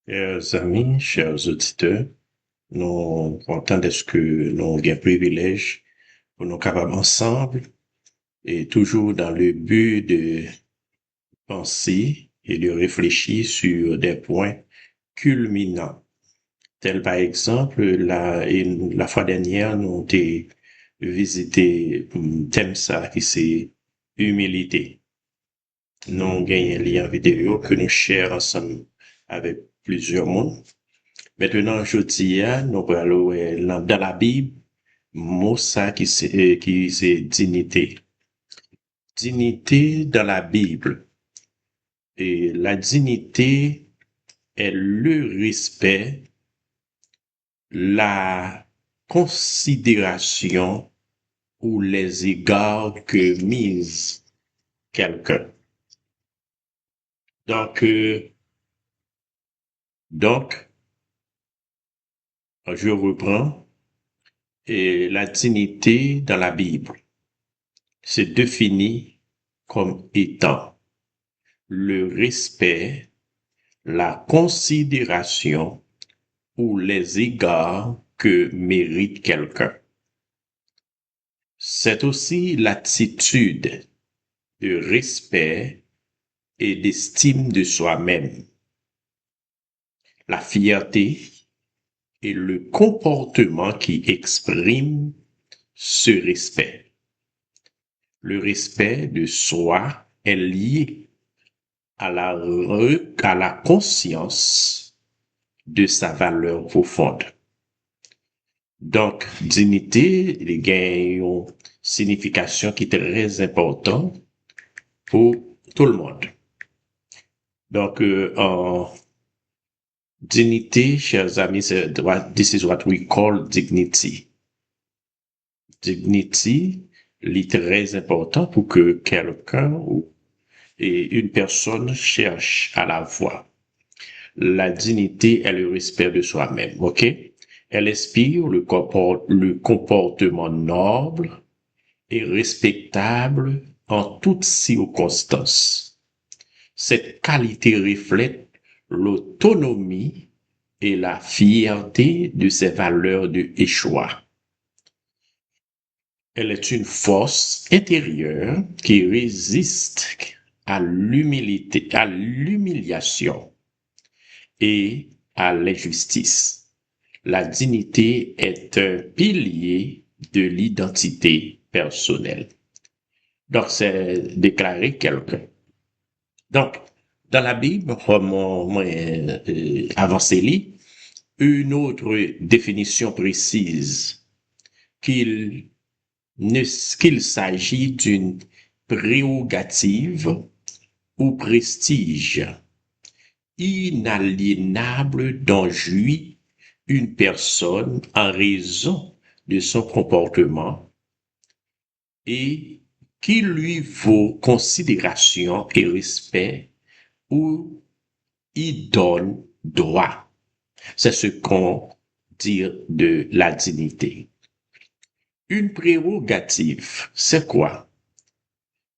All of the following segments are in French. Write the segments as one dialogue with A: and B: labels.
A: Chers amis, chers auditeurs, nous contents de ce que nous avons un privilège pour nous capables ensemble et toujours dans le but de penser et de réfléchir sur des points culminants, tels par exemple la fois dernière nous avons visité un thème ça qui c'est humilité. Nous avons gagné un lien vidéo que nous share ensemble avec plusieurs mondes. Maintenant, je dis, nous parlons dans la Bible, mot ça qui c'est dignité. Dignité dans la Bible. Et la dignité est le respect, la considération ou les égards que mise quelqu'un. Donc, donc, je reprends. Et la dignité dans la Bible, c'est défini comme étant le respect, la considération ou les égards que mérite quelqu'un. C'est aussi l'attitude de respect et d'estime de soi-même, la fierté et le comportement qui exprime ce respect. Le respect de soi est lié à la conscience de sa valeur profonde. Donc, dignité, il y a une signification qui est très importante pour tout le monde. Donc, en dignité, chers amis, this is what we call dignity. Dignity, est très important pour que quelqu'un et une personne cherche à la voir. La dignité est le respect de soi-même, ok? Elle inspire le comportement noble et respectable en toutes circonstances. Cette qualité reflète l'autonomie et la fierté de ses valeurs de choix. Elle est une force intérieure qui résiste à l'humiliation et à l'injustice. La dignité est un pilier de l'identité personnelle. Donc, c'est déclarer quelqu'un. Donc, dans la Bible, comme avancé une autre définition précise qu'il s'agit d'une prérogative ou prestige inaliénable dont jouit une personne en raison de son comportement et qui lui vaut considération et respect ou y donne droit. C'est ce qu'on dit de la dignité. Une prérogative, c'est quoi?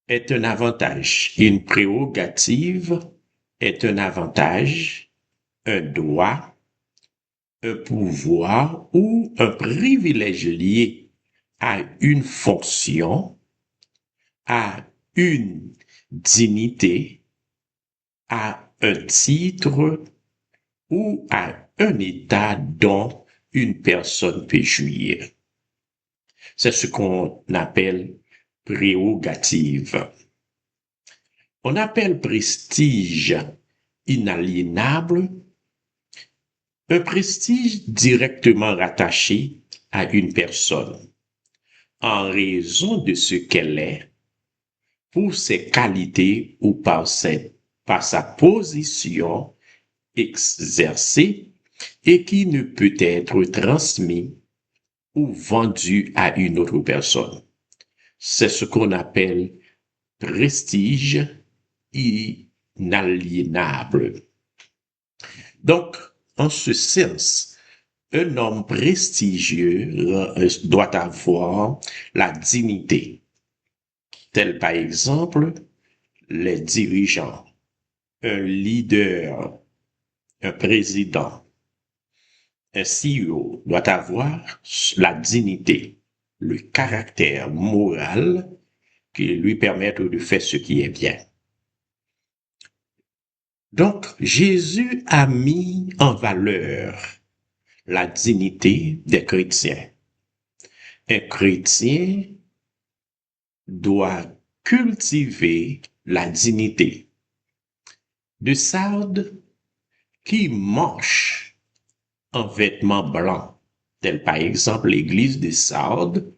A: Est un avantage. Une prérogative est un avantage, un droit, un pouvoir ou un privilège lié à une fonction, à une dignité, à un titre ou à un état dont une personne peut jouir. C'est ce qu'on appelle prérogative. On appelle prestige inaliénable un prestige directement rattaché à une personne en raison de ce qu'elle est, pour ses qualités ou par sa position exercée et qui ne peut être transmis ou vendu à une autre personne. C'est ce qu'on appelle prestige inaliénable. Donc, en ce sens, un homme prestigieux doit avoir la dignité, tel par exemple les dirigeants, un leader, un président, un CEO doit avoir la dignité, le caractère moral qui lui permettent de faire ce qui est bien. Donc, Jésus a mis en valeur la dignité des chrétiens. Un chrétien doit cultiver la dignité. De Sardes qui marche en vêtements blancs, tel par exemple l'église de Sardes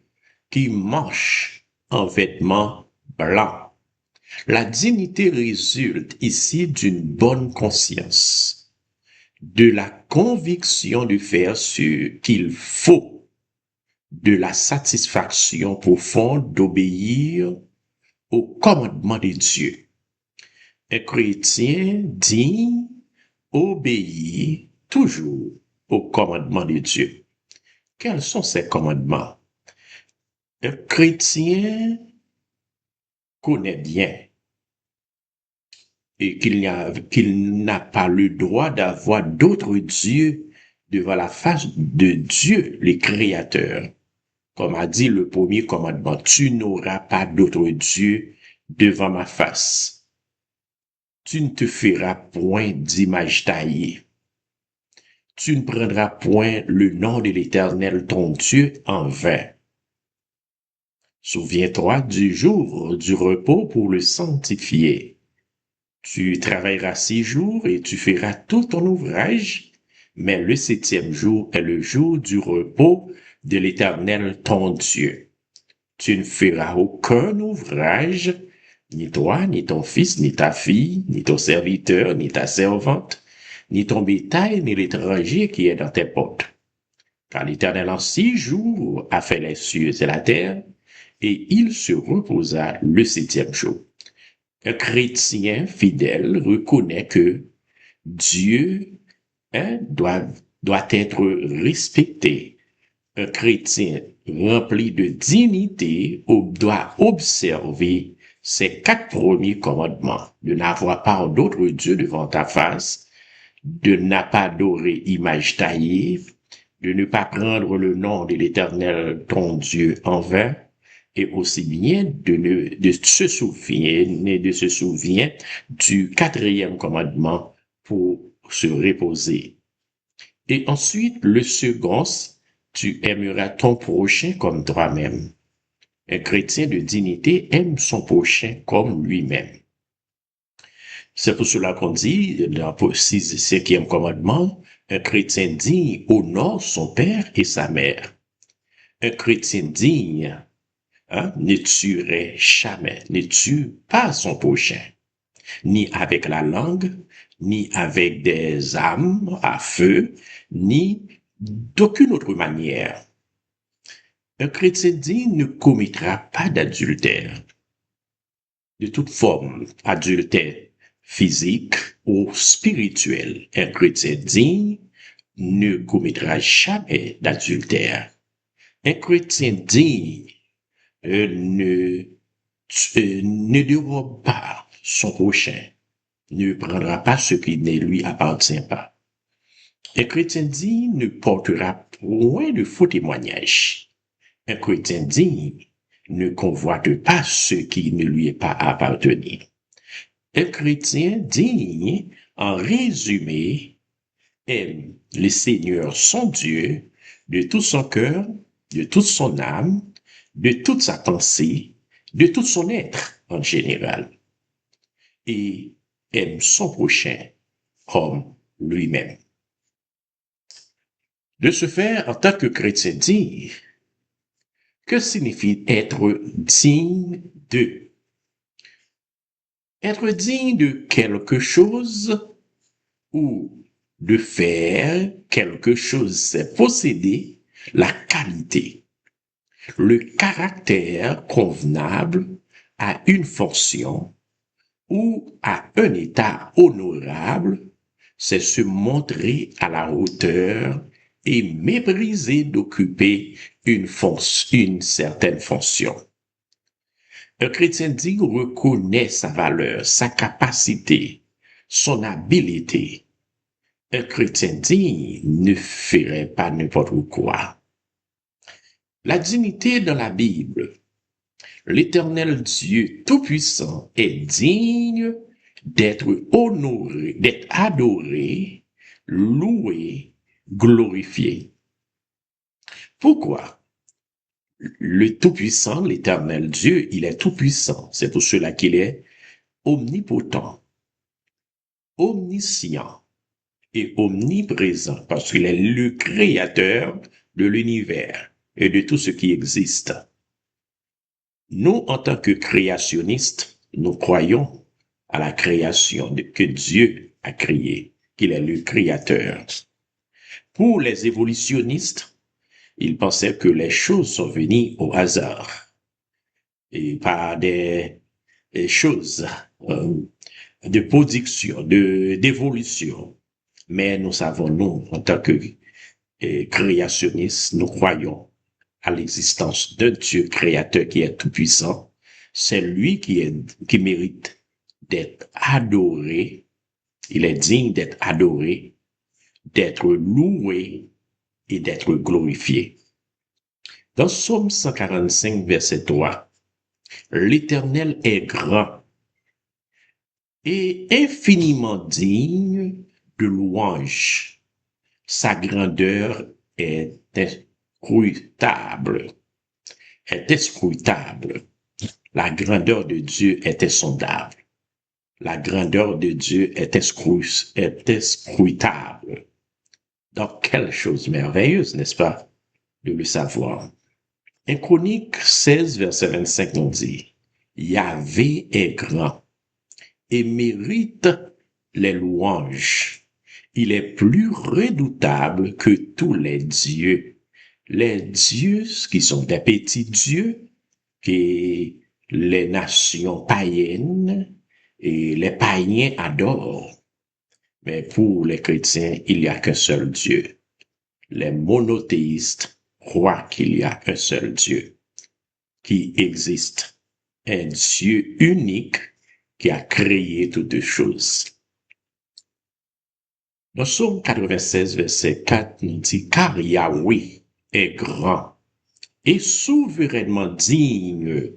A: qui marche en vêtements blancs. La dignité résulte ici d'une bonne conscience, de la conviction de faire ce qu'il faut, de la satisfaction profonde d'obéir au commandement de Dieu. Un chrétien digne obéit toujours au commandement de Dieu. Quels sont ces commandements? Un chrétien connaît bien et qu'il n'a pas le droit d'avoir d'autres dieux devant la face de Dieu, le Créateur. Comme a dit le premier commandement, tu n'auras pas d'autres dieux devant ma face. Tu ne te feras point d'image taillée. Tu ne prendras point le nom de l'Éternel ton Dieu en vain. Souviens-toi du jour du repos pour le sanctifier. Tu travailleras 6 jours et tu feras tout ton ouvrage, mais le 7e jour est le jour du repos de l'Éternel ton Dieu. Tu ne feras aucun ouvrage, ni toi, ni ton fils, ni ta fille, ni ton serviteur, ni ta servante, ni ton bétail, ni l'étranger qui est dans tes portes. Car l'Éternel en 6 jours a fait les cieux et la terre, et il se reposa le 7e jour. Un chrétien fidèle reconnaît que Dieu doit être respecté. Un chrétien rempli de dignité doit observer ces 4 premiers commandements, de n'avoir pas d'autres dieux devant ta face, de ne pas adorer image taillée, de ne pas prendre le nom de l'Éternel ton Dieu en vain, et aussi bien de se souvenir du 4e commandement pour se reposer. Et ensuite, le second, tu aimeras ton prochain comme toi-même. Un chrétien de dignité aime son prochain comme lui-même. C'est pour cela qu'on dit, dans le 5e commandement, un chrétien digne honore son père et sa mère. Un chrétien digne ne tuerait jamais, ne tue pas son prochain, ni avec la langue, ni avec des armes à feu, ni d'aucune autre manière. Un chrétien digne ne commettra pas d'adultère, de toute forme, adultère physique ou spirituel. Un chrétien digne ne commettra jamais d'adultère. Un chrétien digne ne dérobe pas son prochain, ne prendra pas ce qui ne lui appartient pas. Un chrétien digne ne portera point de faux témoignages. Un chrétien digne ne convoite pas ce qui ne lui est pas appartenu. Un chrétien digne, en résumé, aime le Seigneur son Dieu de tout son cœur, de toute son âme, de toute sa pensée, de tout son être en général, et aime son prochain comme lui-même. De ce fait, en tant que chrétien digne, que signifie être digne de? Être digne de quelque chose ou de faire quelque chose, c'est posséder la qualité, le caractère convenable à une fonction ou à un état honorable, c'est se montrer à la hauteur et mépriser d'occuper une certaine fonction. Un chrétien digne reconnaît sa valeur, sa capacité, son habileté, Un chrétien digne ne ferait pas n'importe quoi. La dignité dans la Bible. L'Éternel Dieu Tout-Puissant est digne d'être honoré, d'être adoré, loué, glorifié. Pourquoi? Le Tout-Puissant, l'Éternel Dieu, il est Tout-Puissant. C'est pour cela qu'il est omnipotent, omniscient et omniprésent, parce qu'il est le créateur de l'univers et de tout ce qui existe. Nous, en tant que créationnistes, nous croyons à la création que Dieu a créée, qu'il est le créateur. Pour les évolutionnistes, ils pensaient que les choses sont venues au hasard et par des choses de production, d'évolution. Mais nous savons, nous, en tant que créationnistes, nous croyons à l'existence d'un Dieu créateur qui est tout-puissant. C'est lui qui mérite d'être adoré. Il est digne d'être adoré, d'être loué et d'être glorifié. Dans Psaume 145, verset 3, l'Éternel est grand et infiniment digne de louange. Sa grandeur est inscrutable. La grandeur de Dieu est insondable. La grandeur de Dieu est inscrutable. Donc, quelle chose merveilleuse, n'est-ce pas, de le savoir. En Chronique 16, verset 25, nous dit, Yahvé est grand et mérite les louanges. Il est plus redoutable que tous les dieux. Les dieux qui sont des petits dieux que les nations païennes et les païens adorent. Mais pour les chrétiens, il n'y a qu'un seul Dieu. Les monothéistes croient qu'il y a un seul Dieu qui existe. Un Dieu unique qui a créé toutes choses. Dans Psaume 96, verset 4, nous dit, car Yahweh est grand et souverainement digne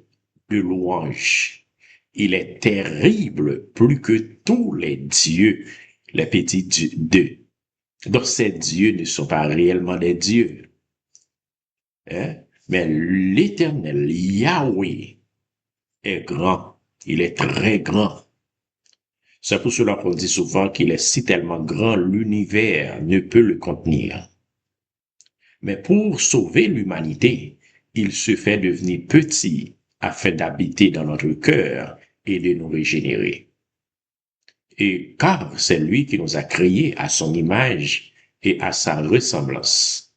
A: de louange. Il est terrible plus que tous les dieux, les petits dieux. Donc ces dieux ne sont pas réellement des dieux. Mais l'Éternel, Yahweh, est grand. Il est très grand. C'est pour cela qu'on dit souvent qu'il est si tellement grand, l'univers ne peut le contenir. Mais pour sauver l'humanité, il se fait devenir petit afin d'habiter dans notre cœur et de nous régénérer. Et car c'est lui qui nous a créés à son image et à sa ressemblance.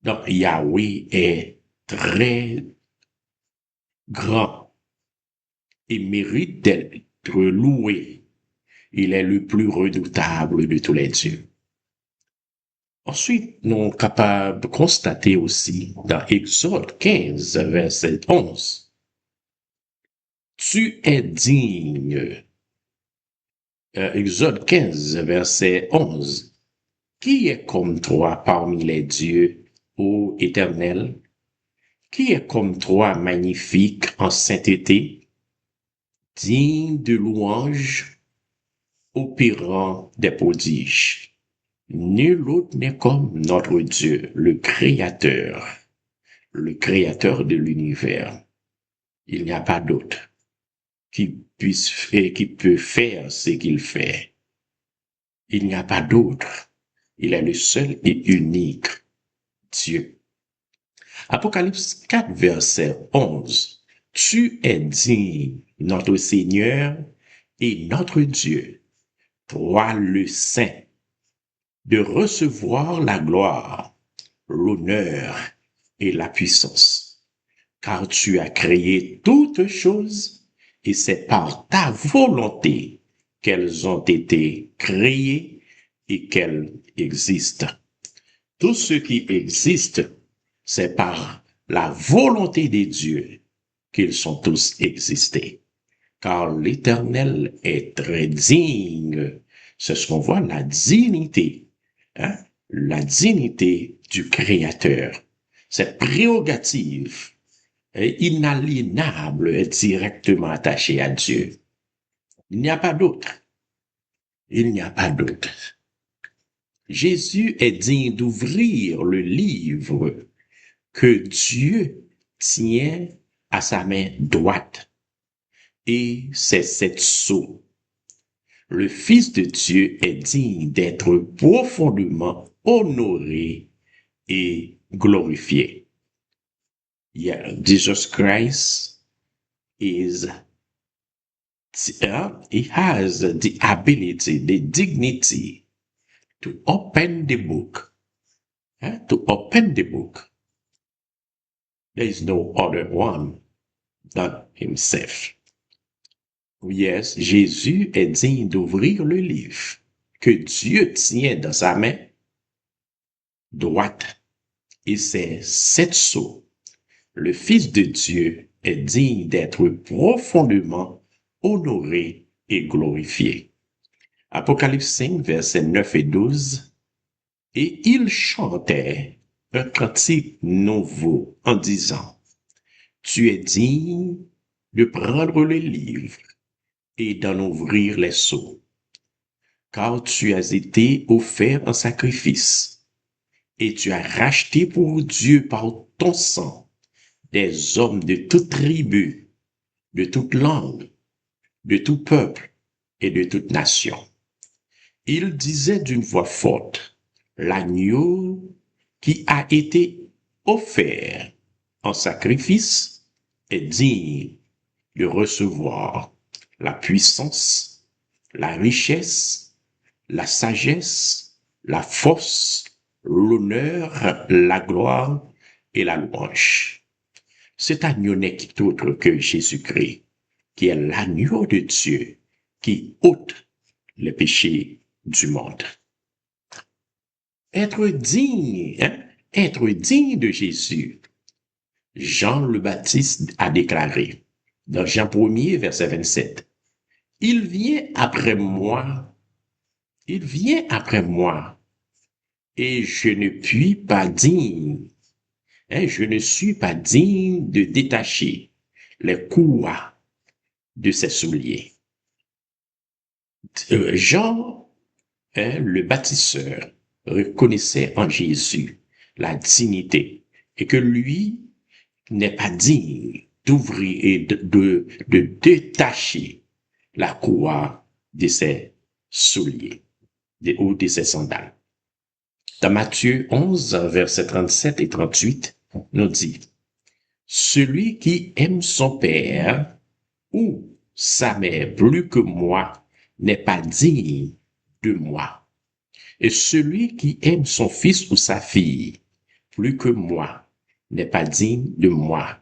A: Donc Yahweh est très grand et mérite d'être loué. Il est le plus redoutable de tous les dieux. Ensuite, nous sommes capables de constater aussi dans Exode 15, verset 11, tu es digne. Exode 15, verset 11, qui est comme toi parmi les dieux, ô Éternel? Qui est comme toi magnifique en sainteté, digne de louange, opérant des prodiges? Nul autre n'est comme notre Dieu, le Créateur de l'univers. Il n'y a pas d'autre qui peut faire ce qu'il fait. Il n'y a pas d'autre. Il est le seul et unique Dieu. Apocalypse 4, verset 11. Tu es digne, notre Seigneur et notre Dieu, toi le Saint, de recevoir la gloire, l'honneur et la puissance, car tu as créé toutes choses et c'est par ta volonté qu'elles ont été créées et qu'elles existent. Tout ce qui existe, c'est par la volonté des dieux qu'ils sont tous existés. Car l'Éternel est très digne C'est ce qu'on voit, la dignité, hein, la dignité du Créateur, cette prérogative inaliénable est directement attachée à Dieu. Il n'y a pas d'autre. Il n'y a pas d'autre. Jésus est digne d'ouvrir le livre que Dieu tient à sa main droite. Et c'est cette sceau. Le Fils de Dieu est digne d'être profondément honoré et glorifié. Yeah, Jesus Christ is, he has the ability, the dignity to open the book. To open the book. There is no other one than himself. Yes, Jésus est digne d'ouvrir le livre que Dieu tient dans sa main droite. Et c'est cette sceau. Le Fils de Dieu est digne d'être profondément honoré et glorifié. Apocalypse 5, versets 9 et 12. Et il chantait un cantique nouveau en disant, tu es digne de prendre le livre et d'en ouvrir les sceaux, car tu as été offert en sacrifice, et tu as racheté pour Dieu par ton sang des hommes de toute tribu, de toute langue, de tout peuple et de toute nation. Il disait d'une voix forte, l'agneau qui a été offert en sacrifice est digne de recevoir la puissance, la richesse, la sagesse, la force, l'honneur, la gloire et la louange. Cet agneau n'est qu'autre que Jésus-Christ, qui est l'agneau de Dieu, qui ôte les péchés du monde. Être digne de Jésus. Jean le Baptiste a déclaré, dans Jean 1er, verset 27, il vient après moi, et je ne suis pas digne, je ne suis pas digne de détacher les courroies de ses souliers. Jean, le baptiseur, reconnaissait en Jésus la dignité et que lui n'est pas digne d'ouvrir et de détacher la courroie de ses souliers ou de ses sandales. Dans Matthieu 11, versets 37 et 38, nous dit, celui qui aime son père ou sa mère plus que moi n'est pas digne de moi. Et celui qui aime son fils ou sa fille plus que moi n'est pas digne de moi.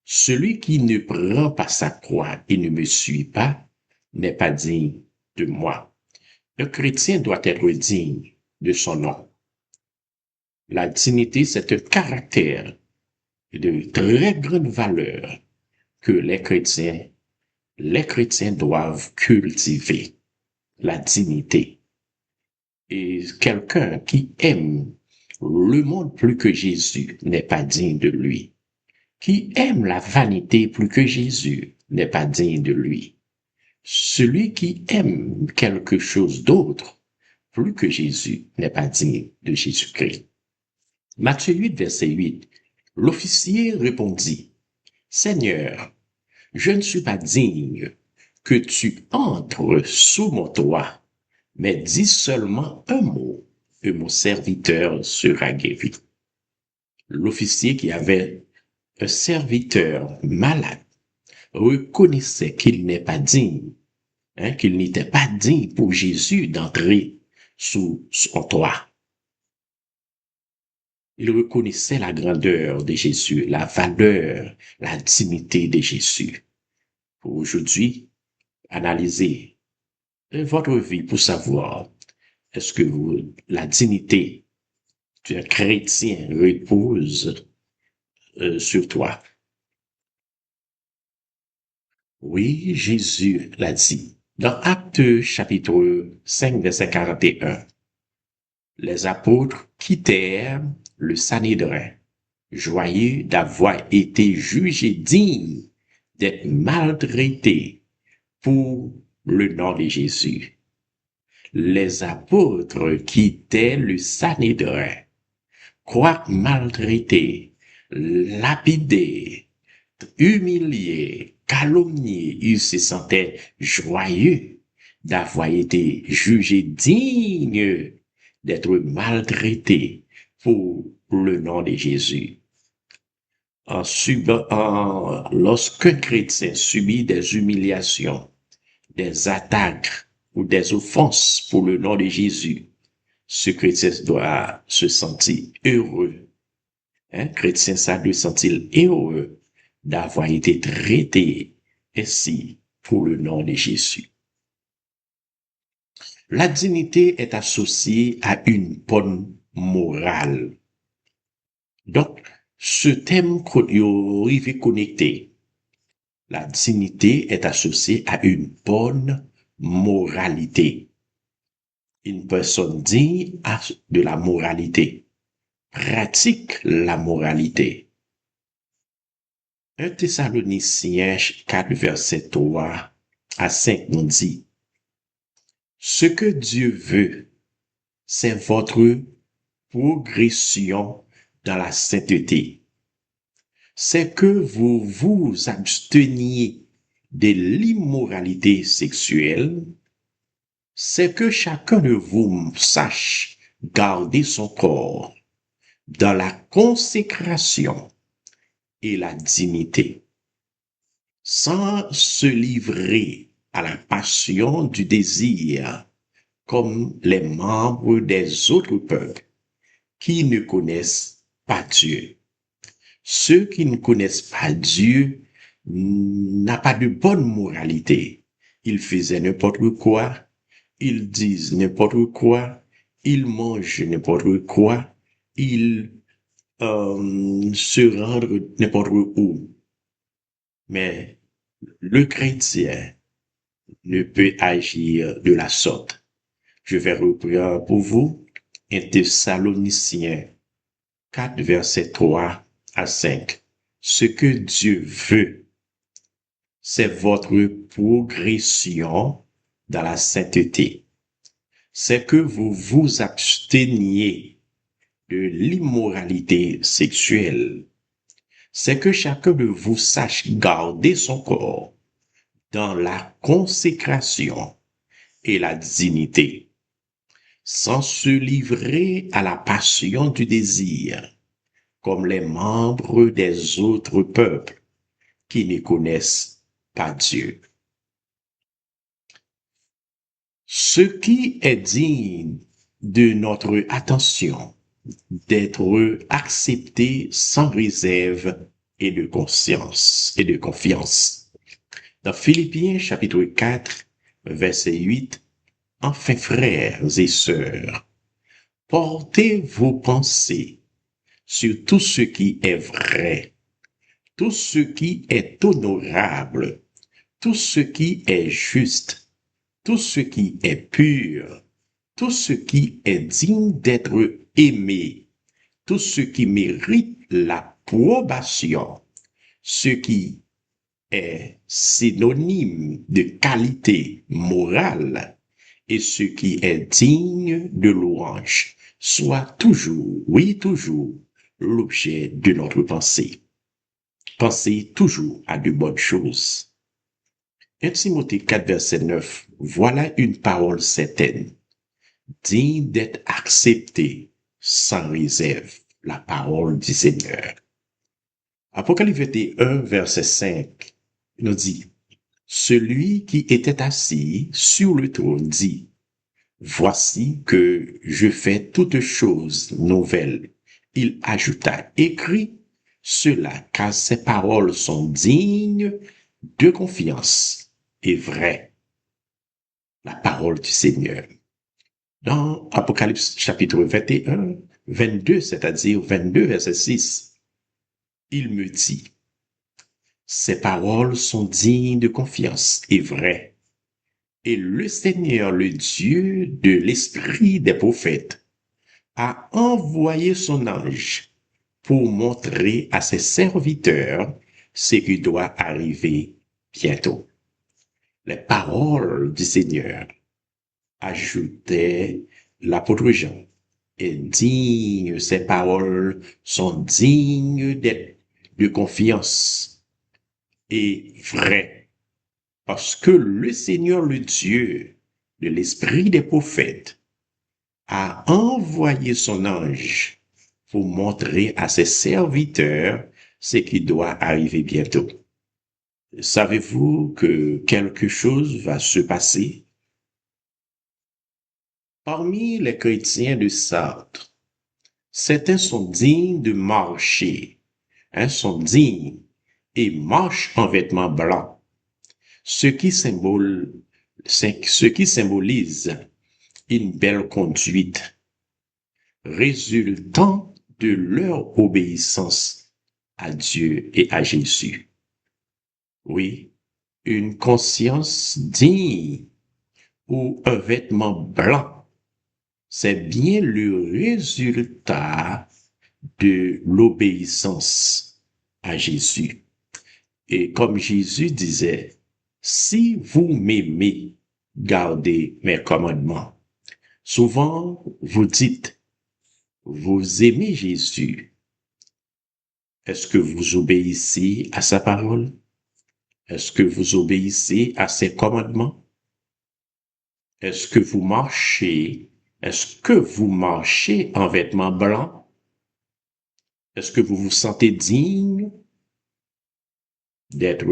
A: Celui qui ne prend pas sa croix et ne me suit pas n'est pas digne de moi. Le chrétien doit être digne de son nom. La dignité, c'est un caractère de très grande valeur que les chrétiens doivent cultiver. La dignité. Et quelqu'un qui aime le monde plus que Jésus n'est pas digne de lui. Qui aime la vanité plus que Jésus n'est pas digne de lui. Celui qui aime quelque chose d'autre plus que Jésus n'est pas digne de Jésus-Christ. Matthieu 8, verset 8. L'officier répondit, Seigneur, je ne suis pas digne que tu entres sous mon toit, mais dis seulement un mot et mon serviteur sera guéri. L'officier qui avait un serviteur malade reconnaissait qu'il n'est pas digne, qu'il n'était pas digne pour Jésus d'entrer sous son toit. Il reconnaissait la grandeur de Jésus, la valeur, la dignité de Jésus. Pour aujourd'hui, analysez votre vie pour savoir est-ce que la dignité d'un chrétien repose sur toi. Oui, Jésus l'a dit. Dans Actes chapitre 5, verset 41, les apôtres quittèrent le Sanhédrin, joyeux d'avoir été jugés dignes d'être maltraités pour le nom de Jésus. Les apôtres quittaient le Sanhédrin, quoique maltraités, lapidés, humiliés, calomniés, ils se sentaient joyeux d'avoir été jugés dignes d'être maltraités pour le nom de Jésus. Lorsqu'un chrétien subit des humiliations, des attaques ou des offenses pour le nom de Jésus, ce chrétien doit se sentir heureux. Chrétien, ça doit se sentir heureux d'avoir été traité ainsi pour le nom de Jésus. La dignité est associée à une bonne morale. Donc, ce thème est connecté. La dignité est associée à une bonne moralité. Une personne digne a de la moralité, pratique la moralité. 1 Thessaloniciens 4, verset 3 à 5 nous dit, « Ce que Dieu veut, c'est votre progression dans la sainteté. C'est que vous vous absteniez de l'immoralité sexuelle, c'est que chacun de vous sache garder son corps dans la consécration et la dignité, sans se livrer à la passion du désir comme les membres des autres peuples qui ne connaissent pas Dieu. Ceux qui ne connaissent pas Dieu n'ont pas de bonne moralité. Ils faisaient n'importe quoi, ils disent n'importe quoi, ils mangent n'importe quoi, ils se rendent n'importe où. Mais le chrétien ne peut agir de la sorte. Je vais reprendre pour vous 1 Thessaloniciens 4, verset 3 à 5. Ce que Dieu veut, c'est votre progression dans la sainteté. C'est que vous vous absteniez de l'immoralité sexuelle. C'est que chacun de vous sache garder son corps dans la consécration et la dignité, sans se livrer à la passion du désir, comme les membres des autres peuples qui ne connaissent pas Dieu. Ce qui est digne de notre attention, d'être accepté sans réserve et de conscience et de confiance. Dans Philippiens chapitre 4, verset 8, « Enfin, frères et sœurs, portez vos pensées sur tout ce qui est vrai, tout ce qui est honorable, tout ce qui est juste, tout ce qui est pur, tout ce qui est digne d'être aimé, tout ce qui mérite l'approbation, ce qui est synonyme de qualité morale et ce qui est digne de louange, soit toujours, oui toujours, l'objet de notre pensée. Pensez toujours à de bonnes choses. 1 Timothée 4, verset 9, voilà une parole certaine, digne d'être acceptée sans réserve, la parole du Seigneur. Apocalypse 21, verset 5, nous dit, celui qui était assis sur le trône dit, voici que je fais toutes choses nouvelles. Il ajouta, écrit cela, car ces paroles sont dignes de confiance et vraies. La parole du Seigneur. Dans Apocalypse chapitre 21, 22, c'est-à-dire 22, verset 6, il me dit, ces paroles sont dignes de confiance et vraies. Et le Seigneur, le Dieu de l'esprit des prophètes, a envoyé son ange pour montrer à ses serviteurs ce qui doit arriver bientôt. Les paroles du Seigneur, ajoutait l'apôtre Jean, est digne, ces paroles sont dignes de confiance et vraies, parce que le Seigneur, le Dieu de l'esprit des prophètes, a envoyé son ange pour montrer à ses serviteurs ce qui doit arriver bientôt. Savez-vous que quelque chose va se passer? Parmi les chrétiens de Sartre, certains sont dignes de marcher, sont dignes et marchent en vêtements blancs, ce qui symbolise une belle conduite, résultant de leur obéissance à Dieu et à Jésus. Oui, une conscience digne ou un vêtement blanc, c'est bien le résultat de l'obéissance à Jésus. Et comme Jésus disait, si vous m'aimez, gardez mes commandements. Souvent, vous dites, vous aimez Jésus. Est-ce que vous obéissez à sa parole? Est-ce que vous obéissez à ses commandements? Est-ce que vous marchez en vêtements blancs? Est-ce que vous vous sentez digne d'être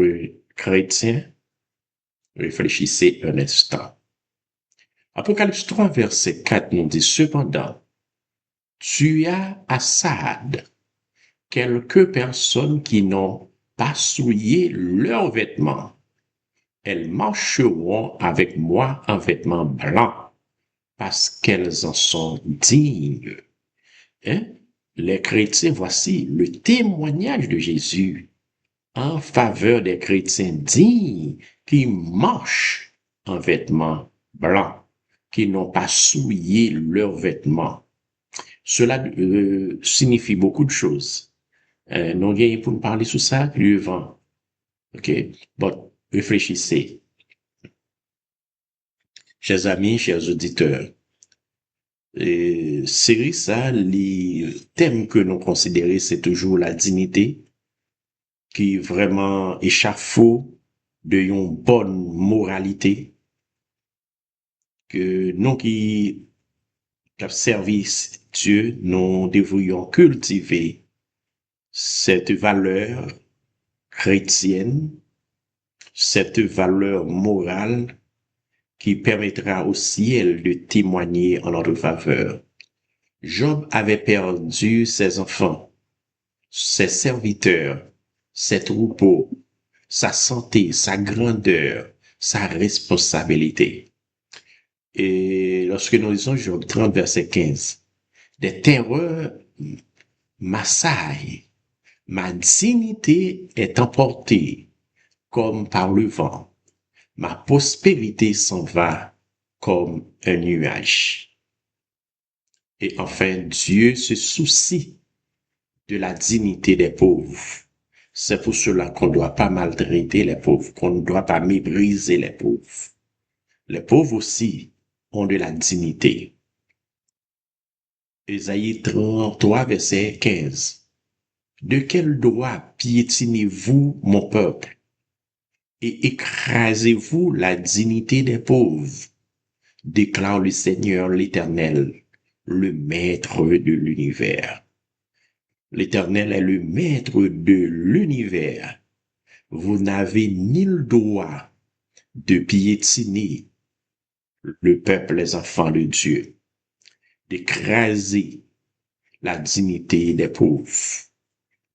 A: chrétien? Réfléchissez un instant. Apocalypse 3, verset 4 nous dit, cependant, tu as à Sardes quelques personnes qui n'ont pas souillé leurs vêtements. Elles marcheront avec moi en vêtements blancs, parce qu'elles en sont dignes. Les chrétiens, voici le témoignage de Jésus en faveur des chrétiens dignes qui marchent en vêtements blancs, qui n'ont pas souillé leurs vêtements. Cela signifie beaucoup de choses. Nous gagnons pour nous parler sur ça, le vent. OK? Bon, réfléchissez. Chers amis, chers auditeurs, série ça, les thèmes que nous considérons, c'est toujours la dignité, qui vraiment échafaud de une bonne moralité, que nous qui service Dieu, nous devrions cultiver cette valeur chrétienne, cette valeur morale qui permettra au ciel de témoigner en notre faveur. Job avait perdu ses enfants, ses serviteurs, ses troupeaux, sa santé, sa grandeur, sa responsabilité. Et lorsque nous lisons Job 30, verset 15, des terreurs m'assaillent, ma dignité est emportée comme par le vent, ma prospérité s'en va comme un nuage. Et enfin, Dieu se soucie de la dignité des pauvres. C'est pour cela qu'on ne doit pas maltraiter les pauvres, qu'on ne doit pas mépriser les pauvres. Les pauvres aussi ont de la dignité. Ésaïe 33, verset 15. De quel droit piétinez-vous mon peuple et écrasez-vous la dignité des pauvres, déclare le Seigneur l'Éternel, le Maître de l'univers. L'Éternel est le Maître de l'univers. Vous n'avez ni le droit de piétiner le peuple, les enfants de Dieu, d'écraser la dignité des pauvres,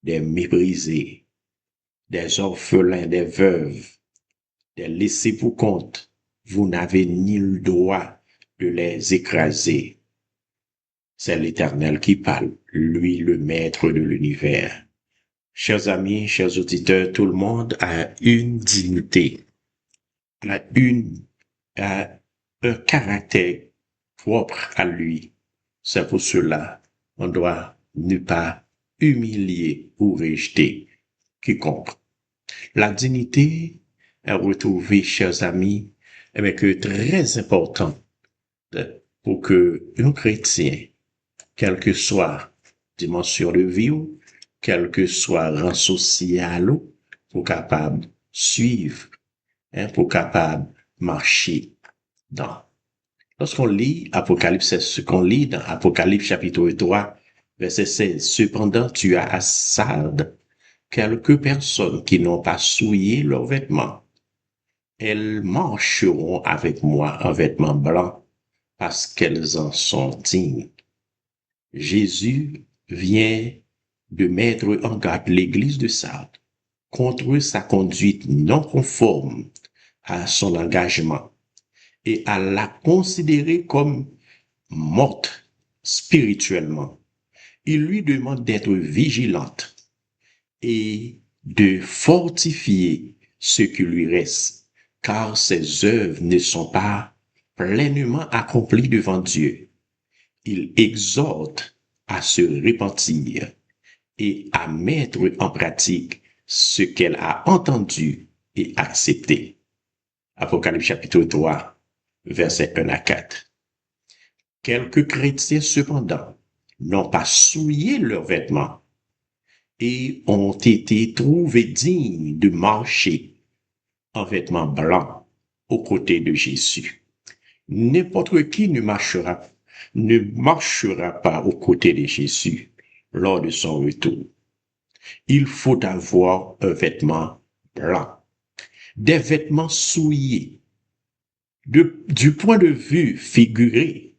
A: des méprisés, des orphelins, des veuves, des laissés pour compte. Vous n'avez ni le droit de les écraser. C'est l'Éternel qui parle, lui le Maître de l'univers. Chers amis, chers auditeurs, tout le monde a une dignité, a une a un caractère propre à lui. C'est pour cela on doit ne pas humilier ou rejeter quiconque. La dignité est retrouvée, chers amis, que très important pour que un chrétien, quelle que soit dimension de vie, quel que soit rang social, pour capable suivre, pour capable marcher dans. Lorsqu'on lit Apocalypse, c'est ce qu'on lit dans Apocalypse chapitre 3, verset 16. Cependant, tu as à Sardes quelques personnes qui n'ont pas souillé leurs vêtements. Elles marcheront avec moi en vêtements blancs parce qu'elles en sont dignes. Jésus vient de mettre en garde l'église de Sardes contre sa conduite non conforme à son engagement et à la considérer comme morte spirituellement. Il lui demande d'être vigilante et de fortifier ce qui lui reste, car ses œuvres ne sont pas pleinement accomplies devant Dieu. Il exhorte à se repentir et à mettre en pratique ce qu'elle a entendu et accepté. Apocalypse chapitre 3, versets 1 à 4. Quelques chrétiens, cependant, n'ont pas souillé leurs vêtements et ont été trouvés dignes de marcher en vêtements blancs aux côtés de Jésus. N'importe qui ne marchera pas aux côtés de Jésus lors de son retour. Il faut avoir un vêtement blanc. Des vêtements souillés. Du point de vue figuré,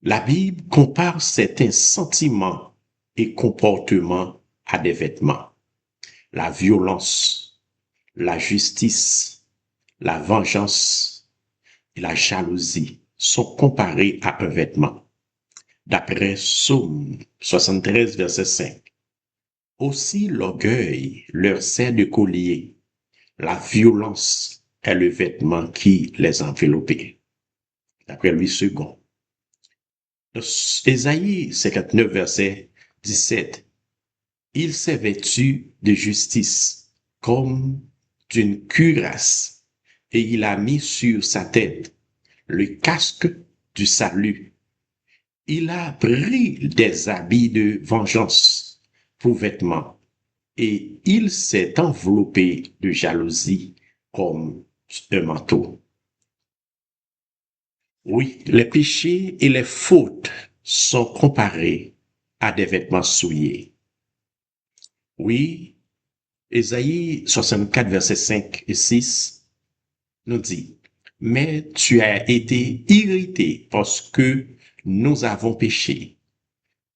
A: la Bible compare certains sentiments et comportements à des vêtements. La violence, la justice, la vengeance et la jalousie sont comparés à un vêtement. D'après Psaume 73, verset 5. Aussi l'orgueil leur sert de collier. La violence est le vêtement qui les enveloppait. D'après Louis II. Ésaïe 59, verset 17. Il s'est vêtu de justice comme d'une cuirasse, et il a mis sur sa tête le casque du salut. Il a pris des habits de vengeance pour vêtements, et il s'est enveloppé de jalousie comme un manteau. Oui, les péchés et les fautes sont comparés à des vêtements souillés. Oui, Ésaïe 64, versets 5 et 6 nous dit, « Mais tu as été irrité parce que nous avons péché.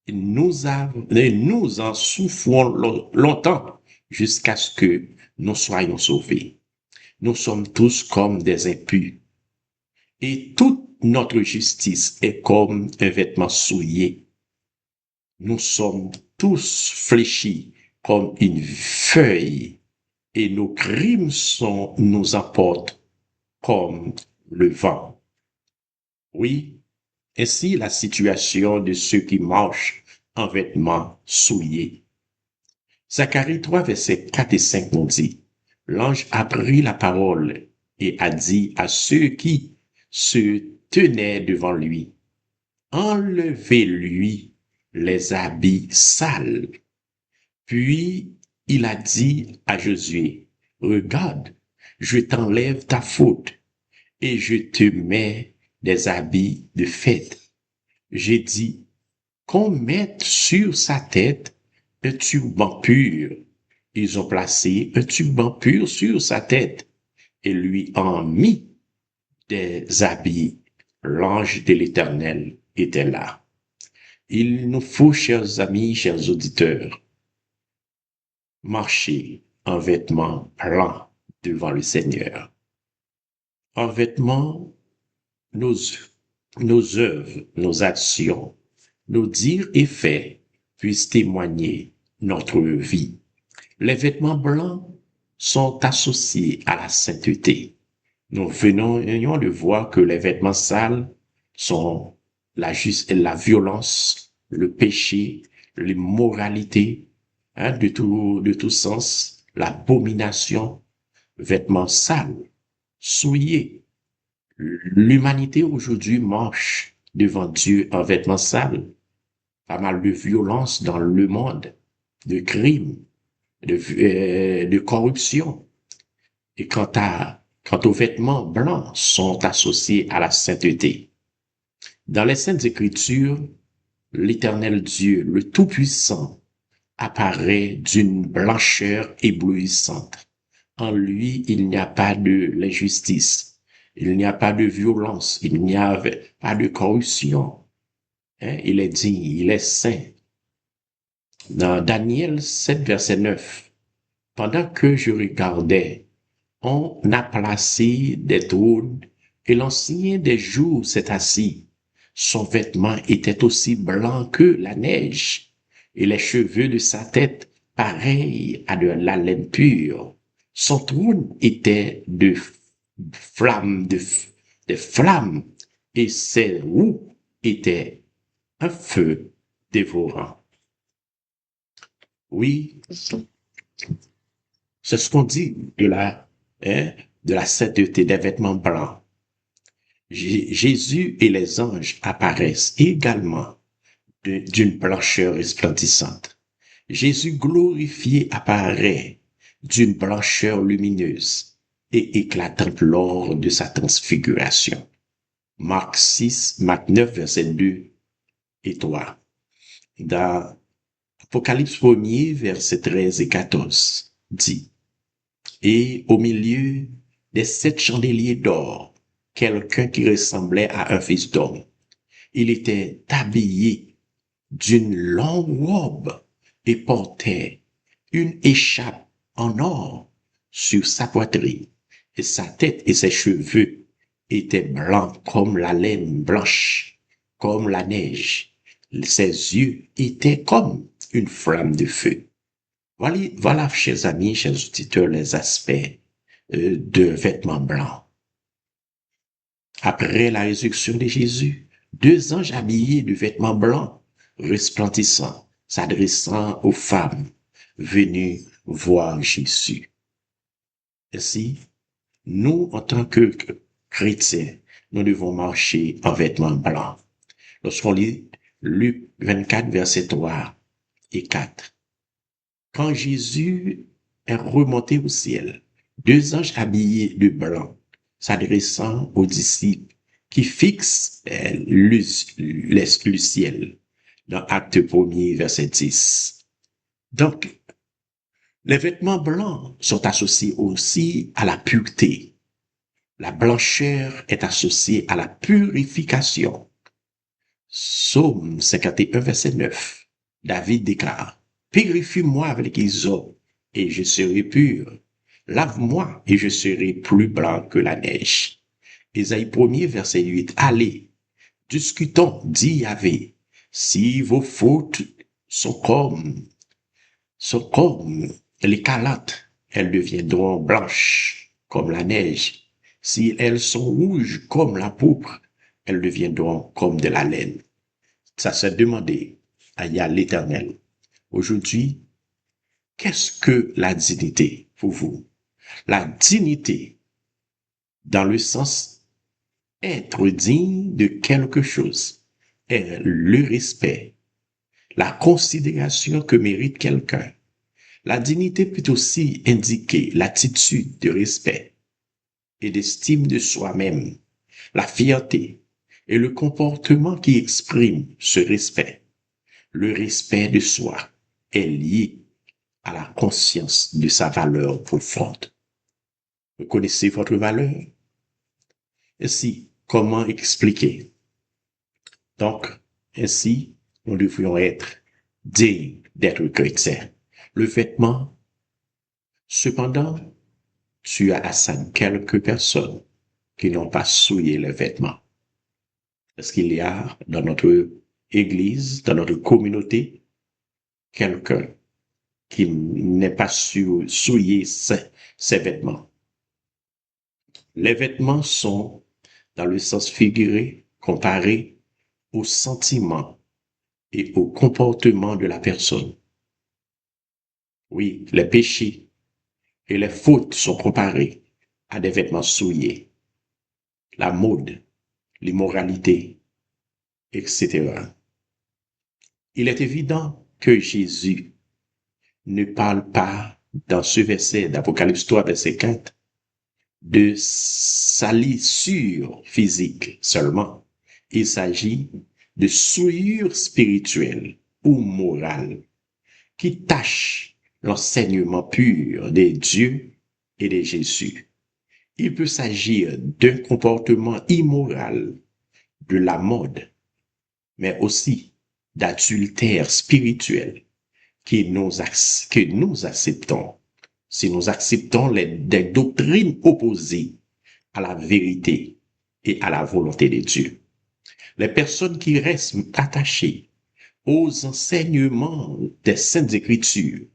A: Nous en souffrons longtemps jusqu'à ce que nous soyons sauvés. Nous sommes tous comme des impurs. Et toute notre justice est comme un vêtement souillé. Nous sommes tous fléchis comme une feuille, et nos crimes nous emportent comme le vent. » Oui, ainsi la situation de ceux qui marchent en vêtements souillés. Zacharie 3, versets 4 et 5 nous dit, « L'ange a pris la parole et a dit à ceux qui se tenaient devant lui, « Enlevez-lui les habits sales. » Puis il a dit à Josué, « Regarde, je t'enlève ta faute et je te mets des habits de fête. » J'ai dit, qu'on mette sur sa tête un turban pur. Ils ont placé un turban pur sur sa tête et lui ont mis des habits. L'ange de l'Éternel était là. Il nous faut, chers amis, chers auditeurs, marcher en vêtements blancs devant le Seigneur. En vêtements, nos œuvres, nos actions, nos dires et faits puissent témoigner notre vie. Les vêtements blancs sont associés à la sainteté. nous venons de voir que les vêtements sales sont la violence, le péché, l'immoralité, de tout sens, l'abomination, vêtements sales, souillés. L'humanité aujourd'hui marche devant Dieu en vêtements sales. Pas mal de violence dans le monde, de crimes, de corruption. Et quant aux vêtements blancs, sont associés à la sainteté. Dans les Saintes Écritures, l'Éternel Dieu, le Tout-Puissant, apparaît d'une blancheur éblouissante. En lui, il n'y a pas de l'injustice, il n'y a pas de violence, il n'y a pas de corruption. Il est digne, il est saint. Dans Daniel 7, verset 9, pendant que je regardais, on a placé des trônes et l'ancien des jours s'est assis. Son vêtement était aussi blanc que la neige et les cheveux de sa tête pareils à de la laine pure. Son trône était de flammes, de flammes et ses roues étaient un feu dévorant. Oui, c'est ce qu'on dit de la sainteté des vêtements blancs. Jésus et les anges apparaissent également d'une blancheur resplendissante. Jésus glorifié apparaît d'une blancheur lumineuse et éclatante lors de sa transfiguration. Marc 9, verset 2 et 3. Dans Apocalypse 1er, verset 13 et 14, dit, et au milieu des 7 chandeliers d'or, quelqu'un qui ressemblait à un fils d'homme. Il était habillé d'une longue robe et portait une écharpe en or sur sa poitrine, et sa tête et ses cheveux étaient blancs comme la laine blanche, comme la neige. Ses yeux étaient comme une flamme de feu. Voilà, chers amis, chers auditeurs, les aspects de vêtements blancs. Après la résurrection de Jésus, 2 anges habillés de vêtements blancs, resplendissants, s'adressant aux femmes venues voir Jésus. Ainsi, nous, en tant que chrétiens, nous devons marcher en vêtements blancs. Lorsqu'on lit Luc 24, versets 3 et 4, quand Jésus est remonté au ciel, 2 anges habillés de blanc, s'adressant aux disciples qui fixent le ciel, dans Acte 1er, verset 10. Donc, les vêtements blancs sont associés aussi à la pureté. La blancheur est associée à la purification. Psaume 51, verset 9. David déclare, « Purifie-moi avec l'hysope, et je serai pur. Lave-moi, et je serai plus blanc que la neige. » Ésaïe 1er, verset 8. « Allez, discutons, dit Yahvé, si vos fautes sont comme l'écarlate, elles deviendront blanches comme la neige. Si elles sont rouges comme la pourpre, elles deviendront comme de la laine. » Ça s'est demandé à l'Éternel. Aujourd'hui, qu'est-ce que la dignité pour vous? La dignité, dans le sens être digne de quelque chose, est le respect, la considération que mérite quelqu'un. La dignité peut aussi indiquer l'attitude de respect et d'estime de soi-même, la fierté et le comportement qui exprime ce respect. Le respect de soi est lié à la conscience de sa valeur profonde. Vous connaissez votre valeur? Ainsi, comment expliquer? Donc, ainsi, nous devrions être dignes d'être chrétiens. Le vêtement, cependant, tu as quelques personnes qui n'ont pas souillé les vêtements. Est-ce qu'il y a dans notre église, dans notre communauté, quelqu'un qui n'est pas souillé ses vêtements? Les vêtements sont, dans le sens figuré, comparés aux sentiments et au comportement de la personne. Oui, les péchés et les fautes sont comparés à des vêtements souillés, la mode, l'immoralité, etc. Il est évident que Jésus ne parle pas dans ce verset d'Apocalypse 3, verset 4, de salissure physique seulement. Il s'agit de souillure spirituelle ou morale qui tâche l'enseignement pur des dieux et de Jésus. Il peut s'agir d'un comportement immoral, de la mode, mais aussi d'adultère spirituel que nous acceptons si nous acceptons des doctrines opposées à la vérité et à la volonté de Dieu. Les personnes qui restent attachées aux enseignements des Saintes Écritures,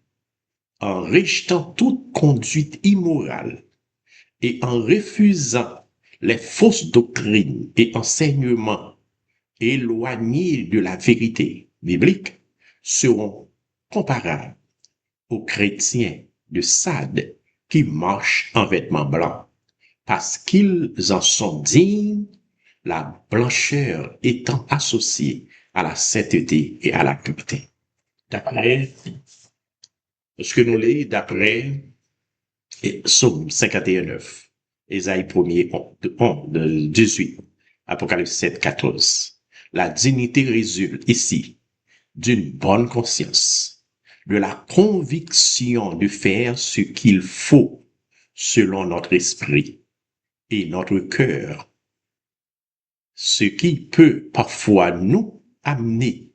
A: en rejetant toute conduite immorale et en refusant les fausses doctrines et enseignements éloignés de la vérité biblique, seront comparables aux chrétiens de Sade qui marchent en vêtements blancs, parce qu'ils en sont dignes, la blancheur étant associée à la sainteté et à la pureté. D'après ce que nous lisons, d'après Psaume 51:9, Ésaïe 1er, 18, Apocalypse 7, 14, la dignité résulte ici d'une bonne conscience, de la conviction de faire ce qu'il faut selon notre esprit et notre cœur, ce qui peut parfois nous amener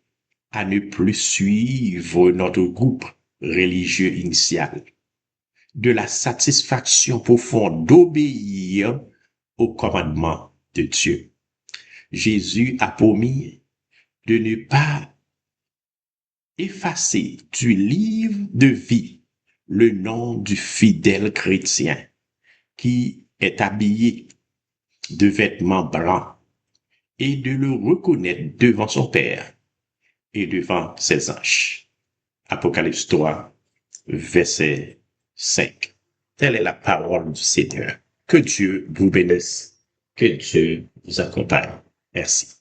A: à ne plus suivre notre groupe religieux initial, de la satisfaction profonde d'obéir aux commandements de Dieu. Jésus a promis de ne pas effacer du livre de vie le nom du fidèle chrétien qui est habillé de vêtements blancs et de le reconnaître devant son Père et devant ses anges. Apocalypse 3, verset 5. Telle est la parole du Seigneur. Que Dieu vous bénisse. Que Dieu vous accompagne. Merci.